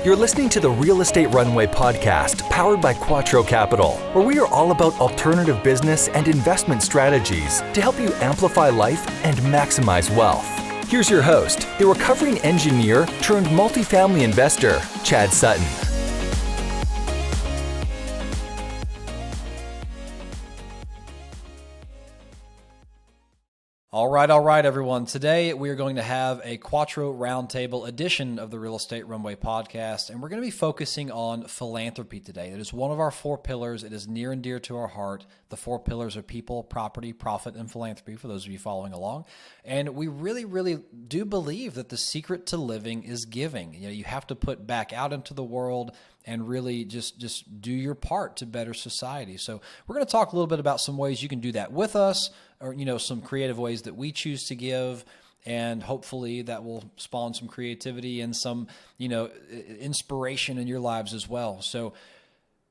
You're listening to the Real Estate Runway podcast, powered by Quatro Capital, where we are all about alternative business and investment strategies to help you amplify life and maximize wealth. Here's your host, the recovering engineer turned multifamily investor, Chad Sutton. All right, everyone. Today, we are going to have a Quattro Roundtable edition of the Real Estate Runway podcast, and we're going to be focusing on philanthropy today. It is one of our four pillars. It is near and dear to our heart. The four pillars are people, property, profit, and philanthropy, for those of you following along. And we really do believe that the secret to living is giving. You know, you have to put back out into the world and really just do your part to better society. So we're going to talk a little bit about some ways you can do that with us, or, you know, some creative ways that we choose to give, and hopefully that will spawn some creativity and some, you know, inspiration in your lives as well. So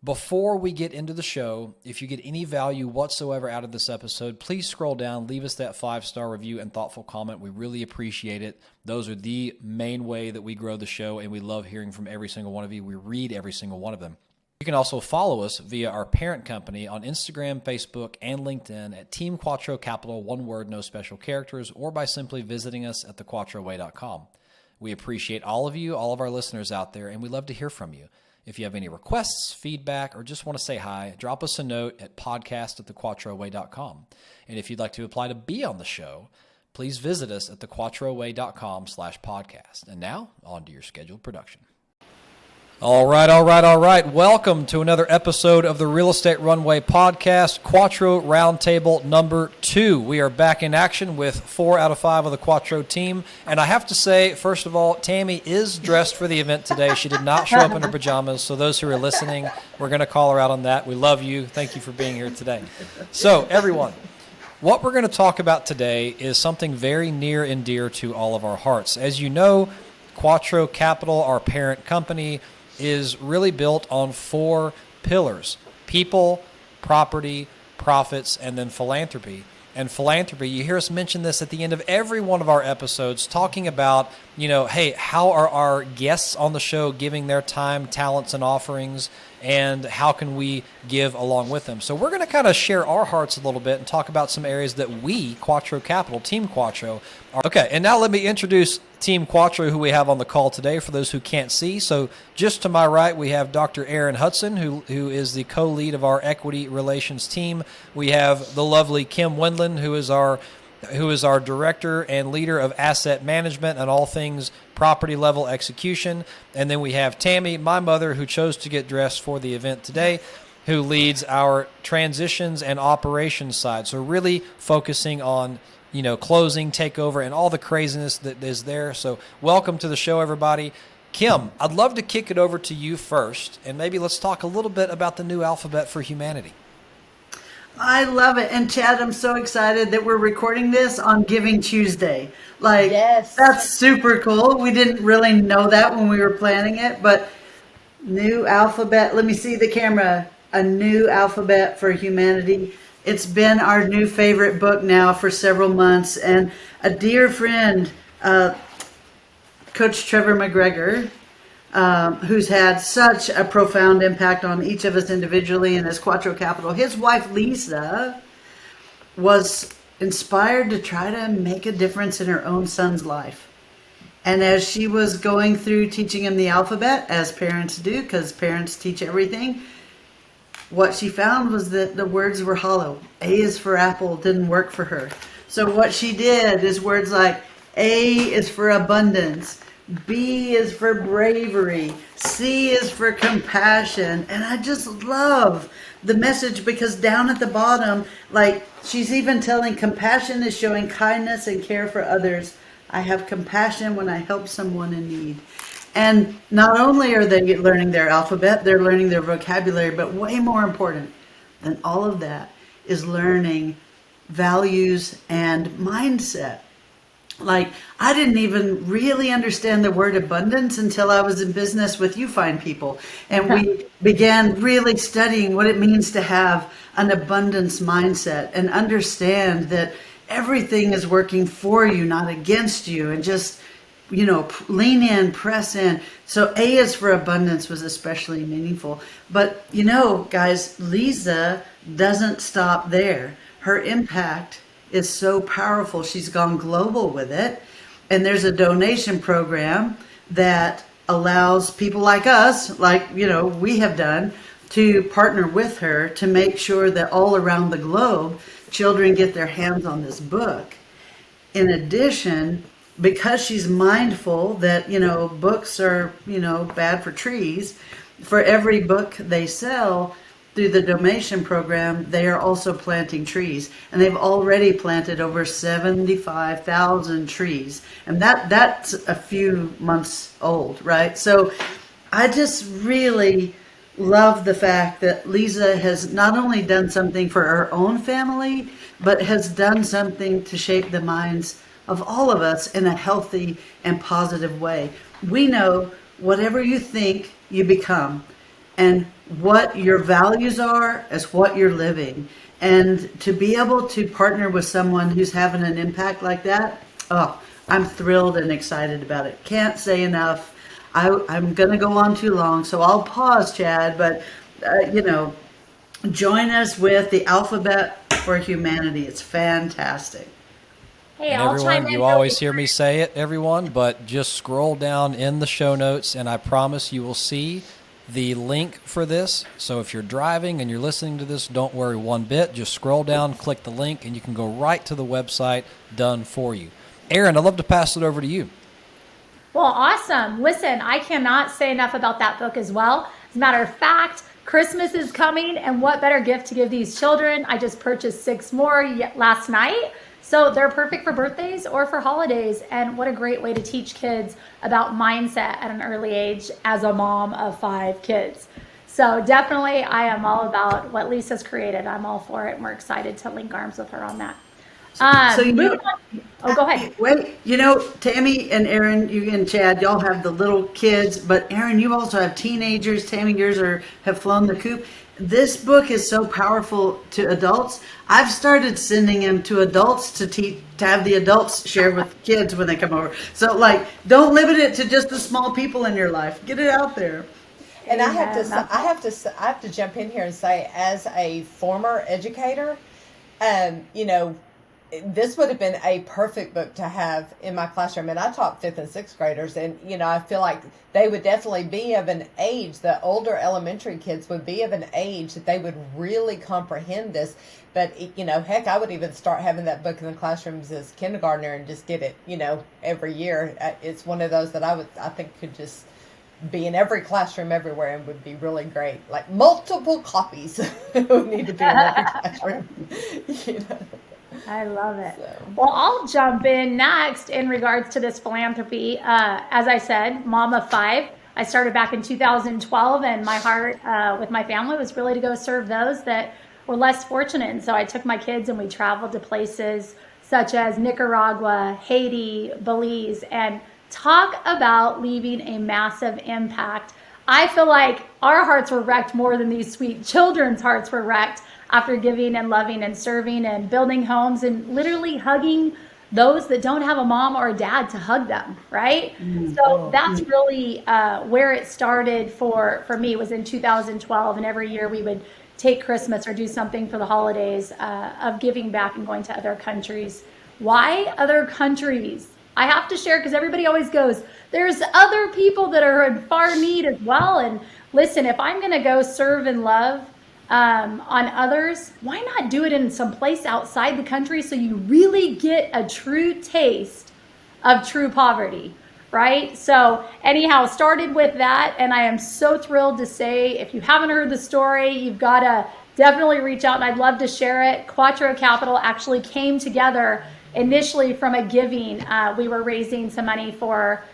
before we get into the show, if you get any value whatsoever out of this episode, please scroll down, leave us that 5-star review and thoughtful comment. We really appreciate it. Those are the main way that we grow the show, and we love hearing from every single one of you. We read every single one of them. You can also follow us via our parent company on Instagram, Facebook, and LinkedIn at Team Quattro Capital, one word, no special characters, or by simply visiting us at thequattroway.com. We appreciate all of you, all of our listeners out there, and we love to hear from you. If you have any requests, feedback, or just want to say hi, drop us a note at podcast@thequattroway.com. And if you'd like to apply to be on the show, please visit us at thequattroway.com/podcast. And now, on to your scheduled production. All right. Welcome to another episode of the Real Estate Runway podcast, Quattro Roundtable number 2. We are back in action with 4 out of 5 of the Quattro team. And I have to say, first of all, Tammy is dressed for the event today. She did not show up in her pajamas. So those who are listening, we're going to call her out on that. We love you. Thank you for being here today. So everyone, what we're going to talk about today is something very near and dear to all of our hearts. As you know, Quatro Capital, our parent company, is really built on 4 pillars: people, property, profits, and then philanthropy. And philanthropy, you hear us mention this at the end of every one of our episodes, talking about, you know, hey, how are our guests on the show giving their time, talents, and offerings, and how can we give along with them? So we're going to kind of share our hearts a little bit and talk about some areas that we, Quattro Capital, Team Quattro, are. Okay, and now let me introduce Team Quattro, who we have on the call today, for those who can't see. So just to my right, we have Dr. Aaron Hudson, who is the co-lead of our equity relations team. We have the lovely Kim Wendland, who is our director and leader of asset management and all things property level execution. And then we have Tammy, my mother, who chose to get dressed for the event today, who leads our transitions and operations side. So really focusing on, you know, closing, takeover, and all the craziness that is there. So welcome to the show, everybody. Kim, I'd love to kick it over to you first, and maybe let's talk a little bit about the new alphabet for humanity. I love it. And Chad, I'm so excited that we're recording this on Giving Tuesday. Like, yes, that's super cool. We didn't really know that when we were planning it, but new alphabet. Let me see the camera. A new alphabet for humanity. It's been our new favorite book now for several months. And a dear friend, Coach Trevor McGregor, who's had such a profound impact on each of us individually and as Quattro Capital. His wife, Leesa, was inspired to try to make a difference in her own son's life. And as she was going through teaching him the alphabet, as parents do, because parents teach everything, what she found was that the words were hollow. A is for apple didn't work for her. So what she did is words like A is for abundance, B is for bravery, C is for compassion. And I just love the message, because down at the bottom, like, she's even telling compassion is showing kindness and care for others. I have compassion when I help someone in need. And not only are they learning their alphabet, they're learning their vocabulary, but way more important than all of that is learning values and mindset. Like, I didn't even really understand the word abundance until I was in business with you fine people. And we began really studying what it means to have an abundance mindset and understand that everything is working for you, not against you. And just lean in, press in. So A is for abundance was especially meaningful. But, guys, Leesa doesn't stop there. Her impact is so powerful. She's gone global with it. And there's a donation program that allows people like us, we have done, to partner with her to make sure that all around the globe, children get their hands on this book. In addition, because she's mindful that, books are, bad for trees, for every book they sell through the donation program, they are also planting trees. And they've already planted over 75,000 trees. And that's a few months old, right? So I just really love the fact that Leesa has not only done something for her own family, but has done something to shape the minds of all of us in a healthy and positive way. We know whatever you think, you become. And what your values are is what you're living. And to be able to partner with someone who's having an impact like that, I'm thrilled and excited about it. Can't say enough. I'm going to go on too long, so I'll pause, Chad. But, join us with the Alphabet for Humanity. It's fantastic. Hey, And I'll chime everyone, in you really always hear me quick. say it, everyone, but just scroll down in the show notes, and I promise you will see the link for this. So if you're driving and you're listening to this, don't worry one bit. Just scroll down, click the link, and you can go right to the website, done for you. Aaron, I'd love to pass it over to you. Well, awesome. Listen, I cannot say enough about that book as well. As a matter of fact, Christmas is coming, and what better gift to give these children? I just purchased 6 more last night. So they're perfect for birthdays or for holidays. And what a great way to teach kids about mindset at an early age as a mom of 5 kids. So definitely I am all about what Leesa's created. I'm all for it. And we're excited to link arms with her on that. So, Moving on. Oh, go ahead. Wait, Tammy and Aaron, you and Chad, y'all have the little kids, but Aaron, you also have teenagers. Tammy, yours have flown the coop. This book is so powerful to adults. I've started sending them to adults to have the adults share with kids when they come over. So, don't limit it to just the small people in your life. Get it out there. And I have to jump in here and say, as a former educator, this would have been a perfect book to have in my classroom. And I taught 5th and 6th graders, and I feel like they would definitely be of an age, the older elementary kids would be of an age that they would really comprehend this. But heck, I would even start having that book in the classrooms as kindergartner and just get it, every year. It's one of those that I think could just be in every classroom everywhere and would be really great. Like multiple copies would need to be in every classroom. I love it. So. Well, I'll jump in next in regards to this philanthropy. As I said, mom of 5. I started back in 2012, and my heart with my family was really to go serve those that were less fortunate. And so I took my kids and we traveled to places such as Nicaragua, Haiti, Belize, and talk about leaving a massive impact. I feel like our hearts were wrecked more than these sweet children's hearts were wrecked after giving and loving and serving and building homes and literally hugging those that don't have a mom or a dad to hug them, right? So that's really where it started for me, was in 2012. And every year we would take Christmas or do something for the holidays of giving back and going to other countries. Why other countries? I have to share, because everybody always goes, there's other people that are in far need as well. And listen, if I'm going to go serve and love on others, why not do it in some place outside the country so you really get a true taste of true poverty, right? So anyhow, started with that, and I am so thrilled to say, if you haven't heard the story, you've got to definitely reach out, and I'd love to share it. Quatro Capital actually came together initially from a giving. We were raising some money for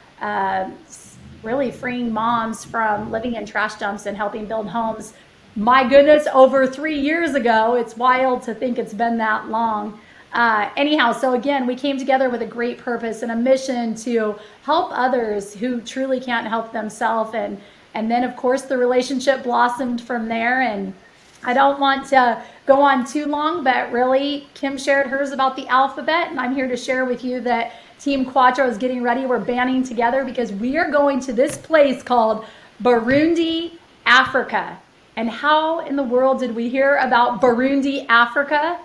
really freeing moms from living in trash dumps and helping build homes. My goodness, over 3 years ago. It's wild to think it's been that long. Anyhow, so again, we came together with a great purpose and a mission to help others who truly can't help themselves. And then, of course, the relationship blossomed from there. And I don't want to go on too long, but really, Kim shared hers about the alphabet, and I'm here to share with you that Team Quattro is getting ready. We're banding together because we are going to this place called Burundi, Africa. And how in the world did we hear about Burundi, Africa?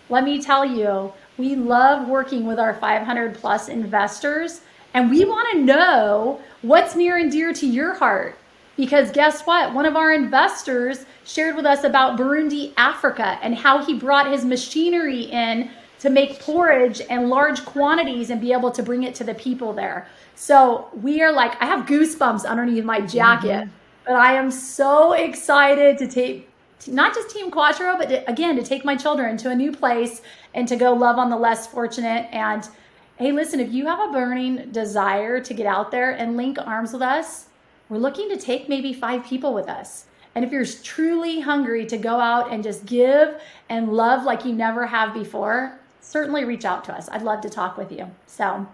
Let me tell you, we love working with our 500 plus investors, and we want to know what's near and dear to your heart. Because guess what? One of our investors shared with us about Burundi, Africa, and how he brought his machinery in to make porridge in large quantities and be able to bring it to the people there. So we are like, I have goosebumps underneath my jacket, but I am so excited to take not just Team Quattro, but again, to take my children to a new place and to go love on the less fortunate. And hey, listen, if you have a burning desire to get out there and link arms with us, we're looking to take maybe 5 people with us. And if you're truly hungry to go out and just give and love like you never have before, certainly reach out to us. I'd love to talk with you. So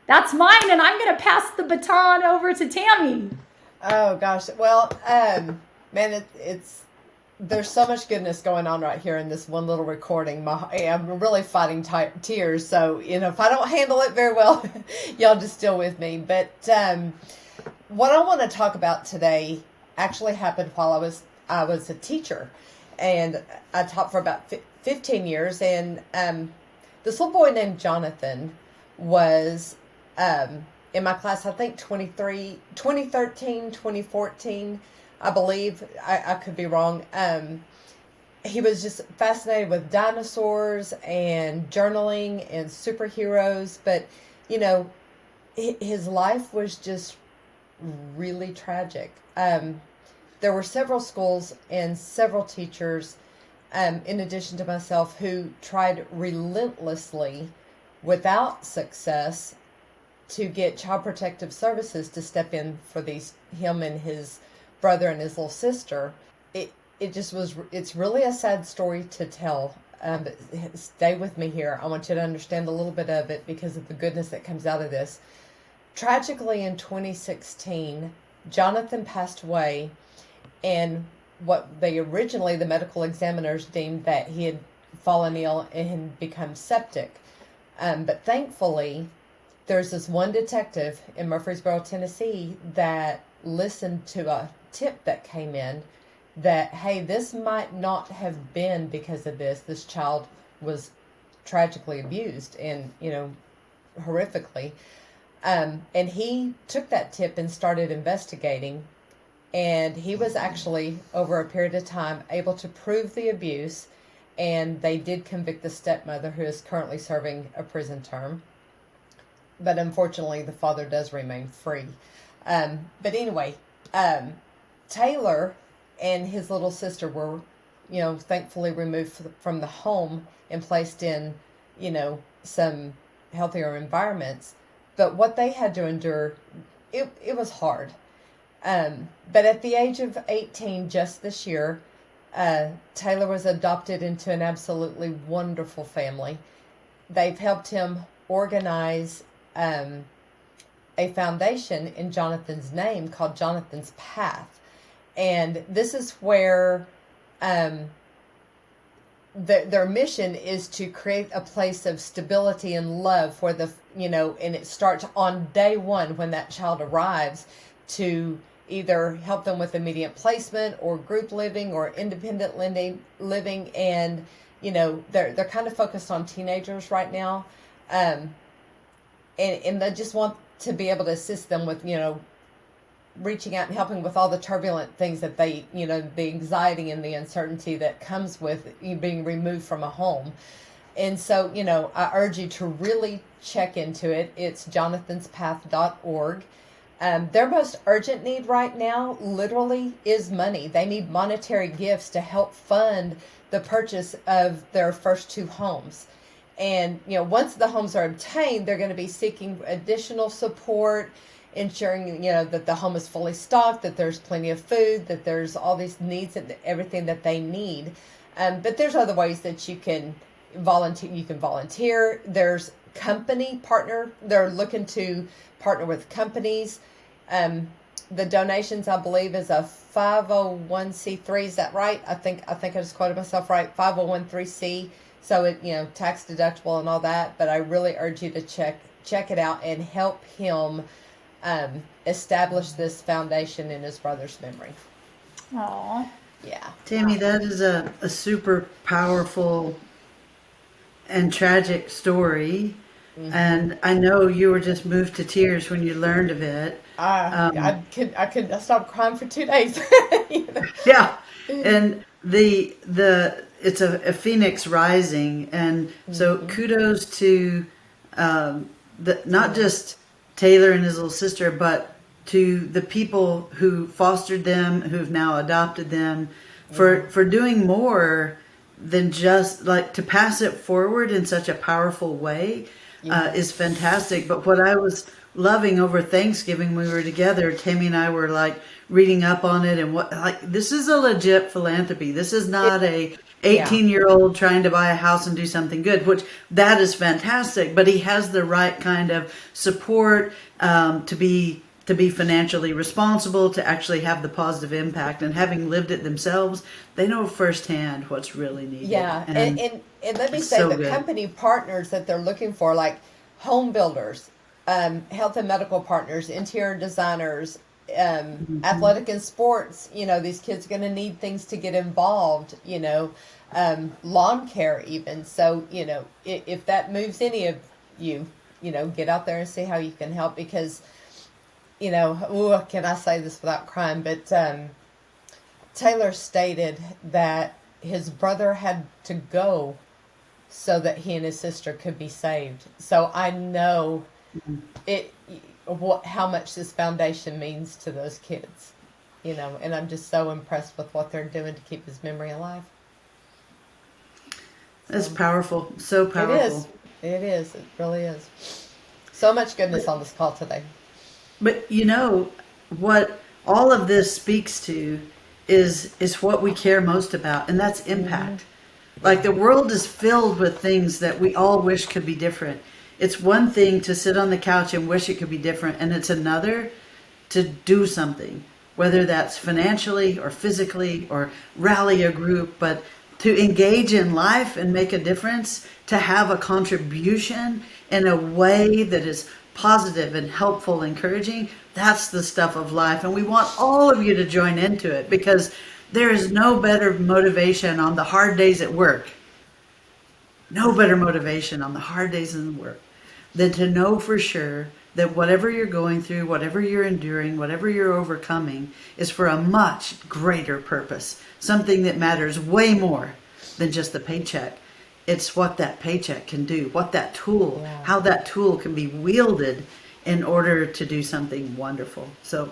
that's mine, and I'm going to pass the baton over to Tammy. Oh gosh, well, man, it's there's so much goodness going on right here in this one little recording. I'm really fighting tears, so if I don't handle it very well, y'all just deal with me. But what I want to talk about today actually happened while I was a teacher, and I taught for about 15 years. And this little boy named Jonathan was in my class, I think 2013, 2014, I believe. I could be wrong. He was just fascinated with dinosaurs and journaling and superheroes. But, his life was just really tragic. There were several schools and several teachers, in addition to myself, who tried relentlessly, without success, to get Child Protective Services to step in for him and his brother and his little sister. It's really a sad story to tell. But stay with me here. I want you to understand a little bit of it because of the goodness that comes out of this. Tragically, in 2016, Jonathan passed away, and what the medical examiners deemed that he had fallen ill and become septic. But thankfully, there's this one detective in Murfreesboro, Tennessee, that listened to a tip that came in that, hey, this might not have been because of this. This child was tragically abused and, horrifically. And he took that tip and started investigating. And he was actually, over a period of time, able to prove the abuse. And they did convict the stepmother, who is currently serving a prison term. But unfortunately, the father does remain free. But anyway, Taylor and his little sister were, thankfully removed from the home and placed in, some healthier environments. But what they had to endure, it was hard. But at the age of 18, just this year, Taylor was adopted into an absolutely wonderful family. They've helped him organize a foundation in Jonathan's name called Jonathan's Path. And this is where their mission is to create a place of stability and love for and it starts on day one when that child arrives, to either help them with immediate placement or group living or independent living. And, they're kind of focused on teenagers right now. And they just want to be able to assist them with, reaching out and helping with all the turbulent things that they, the anxiety and the uncertainty that comes with being removed from a home. And so, I urge you to really check into it. It's jonathanspath.org. Their most urgent need right now, literally, is money. They need monetary gifts to help fund the purchase of their first 2 homes. And, once the homes are obtained, they're going to be seeking additional support, ensuring, that the home is fully stocked, that there's plenty of food, that there's all these needs and everything that they need. But there's other ways that you can volunteer. You can volunteer. There's company partner. They're looking to partner with companies. The donations, I believe, is a 501c3. Is that right? I think I just quoted myself right. 501c3. So it, tax deductible and all that. But I really urge you to check check it out and help him establish this foundation in his brother's memory. Aw. Yeah. Tammy, that is a super powerful and tragic story. And I know you were just moved to tears when you learned of it. I could stop crying for 2 days. You know? Yeah, and the it's a phoenix rising, and so kudos to not just Taylor and his little sister, but to the people who fostered them, who've now adopted them, for doing more than just like to pass it forward in such a powerful way. Is fantastic. But what I was loving over Thanksgiving when we were together, Tammy and I were like reading up on it, and this is a legit philanthropy. This is not a 18-year-old trying to buy a house and do something good, which that is fantastic. But he has the right kind of support to be financially responsible, to actually have the positive impact, and having lived it themselves, they know firsthand what's really needed. Yeah, and let me say, so the good. company partners that they're looking for, like home builders, health and medical partners, interior designers, athletic and sports, these kids are going to need things to get involved, lawn care even. So, if that moves any of you, get out there and see how you can help, because, can I say this without crying? But Taylor stated that his brother had to go so that he and his sister could be saved. So I know how much this foundation means to those kids, and I'm just so impressed with what they're doing to keep his memory alive. That's powerful. So powerful. It is. It really is. So much goodness on this call today. But what all of this speaks to is what we care most about, and that's impact. Like, the world is filled with things that we all wish could be different. It's one thing to sit on the couch and wish it could be different, and it's another to do something, whether that's financially or physically or rally a group, but to engage in life and make a difference, to have a contribution in a way that is positive and helpful, encouraging. That's the stuff of life, and we want all of you to join into it, because there is no better motivation on the hard days at work. No better motivation on the hard days in work than to know for sure that whatever you're going through, whatever you're enduring, whatever you're overcoming is for a much greater purpose. Something that matters way more than just the paycheck. It's what that paycheck can do, what that tool, how that tool can be wielded in order to do something wonderful. So,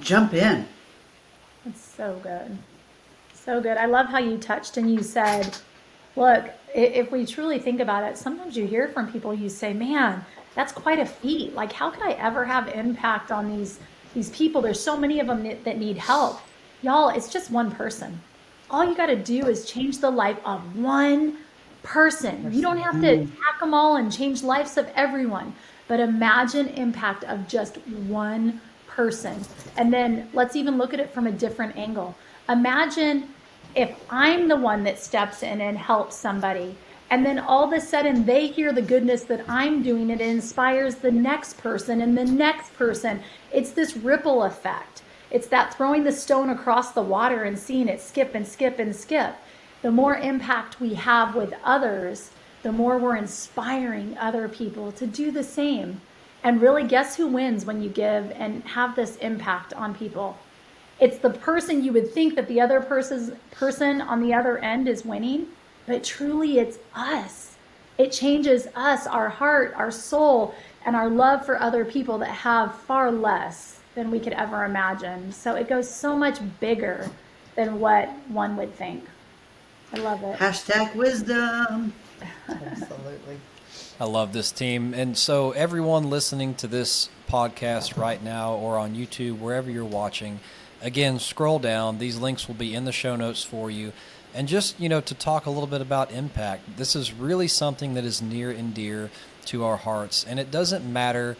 jump in. It's so good. So good. I love how you touched and you said, look, if we truly think about it, sometimes you hear from people, you say, man, that's quite a feat. Like, how could I ever have impact on these people? There's so many of them that need help. Y'all, it's just one person. All you got to do is change the life of one person. You don't have to attack them all and change lives of everyone, but imagine impact of just one person. And then let's even look at it from a different angle. Imagine if I'm the one that steps in and helps somebody, and then all of a sudden they hear the goodness that I'm doing, and it inspires the next person and the next person. It's this ripple effect. It's that throwing the stone across the water and seeing it skip and skip and skip. The more impact we have with others, the more we're inspiring other people to do the same. And really, guess who wins when you give and have this impact on people? It's the person you would think that the other person on the other end is winning, but truly it's us. It changes us, our heart, our soul, and our love for other people that have far less than we could ever imagine. So it goes so much bigger than what one would think. I love it. Hashtag wisdom. Absolutely. I love this team. And so everyone listening to this podcast right now or on YouTube, wherever you're watching, again, scroll down. These links will be in the show notes for you. And just, to talk a little bit about impact, this is really something that is near and dear to our hearts. And it doesn't matter,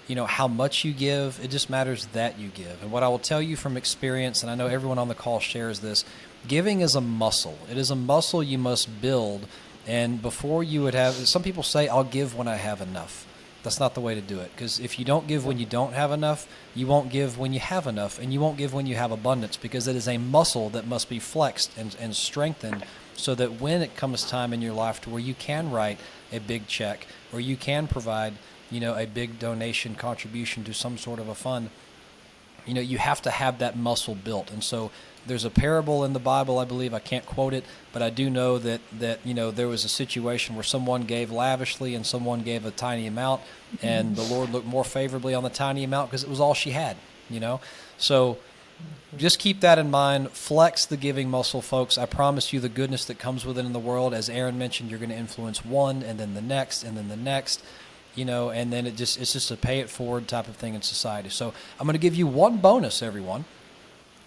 how much you give. It just matters that you give. And what I will tell you from experience, and I know everyone on the call shares this, giving is a muscle. It is a muscle you must build. And before you would have, some people say, I'll give when I have enough. That's not the way to do it. Because if you don't give when you don't have enough, you won't give when you have enough, and you won't give when you have abundance, because it is a muscle that must be flexed and strengthened so that when it comes time in your life to where you can write a big check or you can provide, a big donation contribution to some sort of a fund, you have to have that muscle built. And so there's a parable in the Bible, I believe, I can't quote it, but I do know that there was a situation where someone gave lavishly and someone gave a tiny amount, and the Lord looked more favorably on the tiny amount because it was all she had, So just keep that in mind. Flex the giving muscle, folks. I promise you the goodness that comes with it in the world. As Aaron mentioned, you're going to influence one and then the next and then the next. And then it's just a pay it forward type of thing in society. So I'm going to give you one bonus, everyone.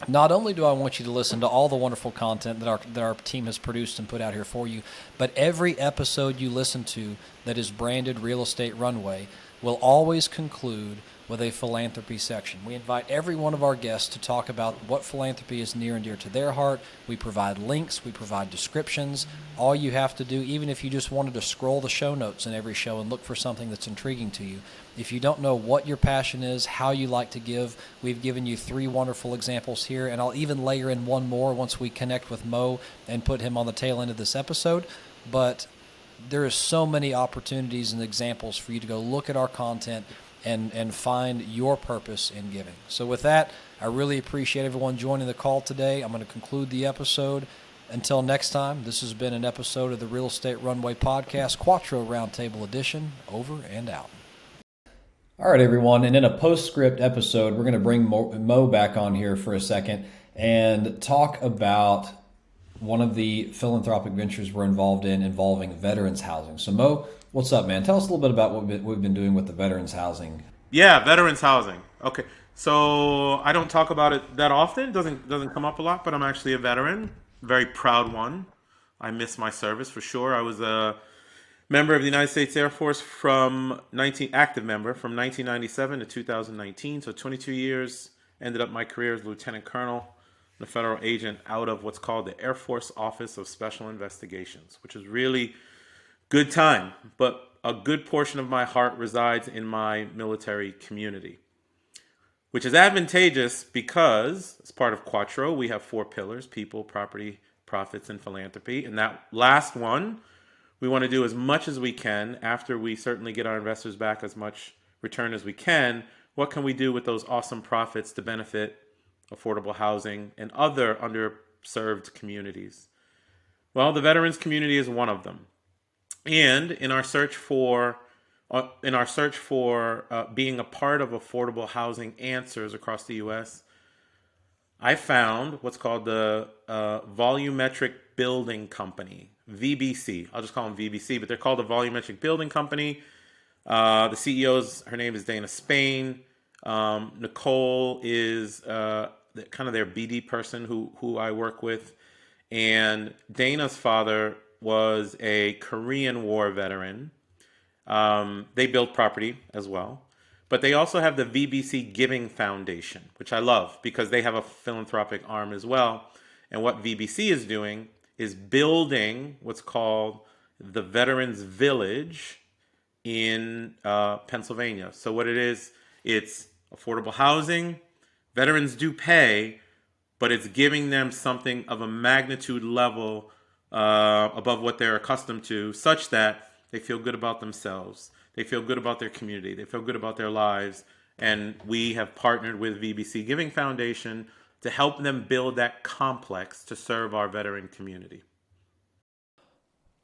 Not only do I want you to listen to all the wonderful content that our team has produced and put out here for you, but every episode you listen to that is branded Real Estate Runway will always conclude with a philanthropy section. We invite every one of our guests to talk about what philanthropy is near and dear to their heart. We provide links, we provide descriptions. All you have to do, even if you just wanted to scroll the show notes in every show and look for something that's intriguing to you, if you don't know what your passion is, how you like to give, we've given you 3 wonderful examples here, and I'll even layer in one more once we connect with Mo and put him on the tail end of this episode. But there is so many opportunities and examples for you to go look at our content and find your purpose in giving. So with that, I really appreciate everyone joining the call today. I'm going to conclude the episode. Until next time, this has been an episode of the Real Estate Runway Podcast, Quattro Roundtable Edition. Over and out. All right, everyone. And in a postscript episode, we're going to bring Mo back on here for a second and talk about one of the philanthropic ventures we're involved in involving veterans housing. So Mo, what's up, man? Tell us a little bit about what we've been doing with the veterans housing. Yeah, veterans housing. Okay, so I don't talk about it that often. Doesn't come up a lot, but I'm actually a veteran, very proud one. I miss my service for sure. I was a member of the United States Air Force active member from 1997 to 2019, so 22 years. Ended up my career as lieutenant colonel, a federal agent out of what's called the Air Force Office of Special Investigations, which is really good time, but a good portion of my heart resides in my military community, which is advantageous because as part of Quatro, we have 4 pillars: people, property, profits, and philanthropy. And that last one, we want to do as much as we can after we certainly get our investors back as much return as we can. What can we do with those awesome profits to benefit affordable housing and other underserved communities? Well, the veterans community is one of them. And in our search for being a part of affordable housing answers across the U.S., I found what's called the Volumetric Building Company, VBC. I'll just call them VBC, but they're called the Volumetric Building Company. The CEO's, her name is Dana Spain. Nicole is kind of their BD person who I work with. And Dana's father was a Korean War veteran. They build property as well. But they also have the VBC Giving Foundation, which I love because they have a philanthropic arm as well. And what VBC is doing is building what's called the Veterans Village in Pennsylvania. So what it is, it's affordable housing. Veterans do pay, but it's giving them something of a magnitude level above what they're accustomed to, such that they feel good about themselves. They feel good about their community. They feel good about their lives. And we have partnered with VBC Giving Foundation to help them build that complex to serve our veteran community.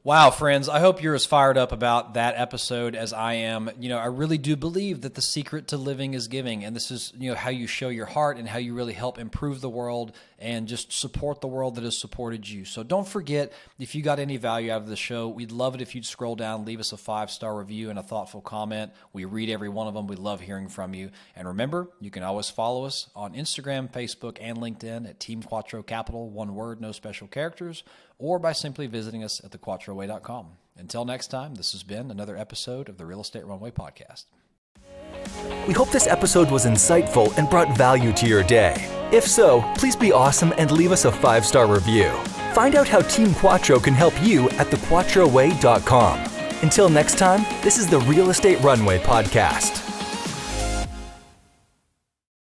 Wow, friends, I hope you're as fired up about that episode as I am. I really do believe that the secret to living is giving, and this is, how you show your heart and how you really help improve the world and just support the world that has supported you. So don't forget, if you got any value out of the show, we'd love it if you'd scroll down, leave us a 5-star review and a thoughtful comment. We read every one of them. We love hearing from you. And remember, you can always follow us on Instagram, Facebook, and LinkedIn at Team Quattro Capital, one word, no special characters, or by simply visiting us at thequattroway.com. Until next time, this has been another episode of the Real Estate Runway Podcast. We hope this episode was insightful and brought value to your day. If so, please be awesome and leave us a 5-star review. Find out how Team Quattro can help you at thequattroway.com. Until next time, this is the Real Estate Runway Podcast.